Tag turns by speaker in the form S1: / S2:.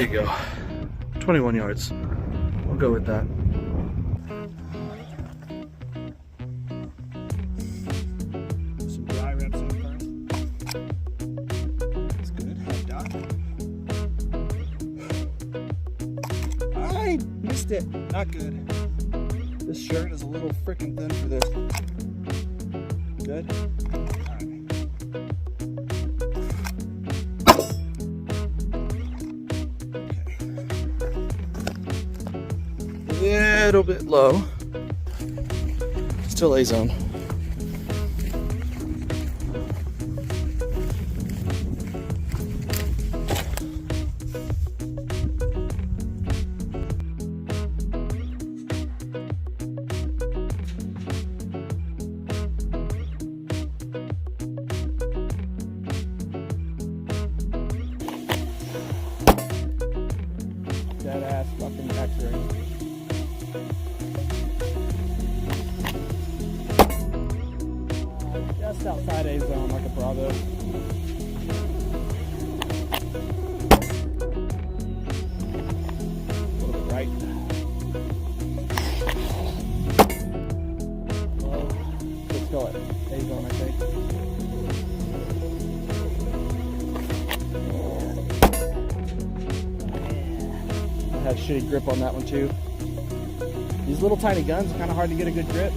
S1: There you go. 21 yards. We'll go with that.
S2: Some dry reps in front. That's good. Head dot. I missed it. Not good. This shirt is a little freaking thin for this. Good.
S1: Little bit low. Still A zone.
S2: Dead ass fucking X-ray. Just outside A zone like a Bravo. A little bit right. Let's go at A zone, I think. I had shitty grip on that one too. These little tiny guns are kind of hard to get a good grip.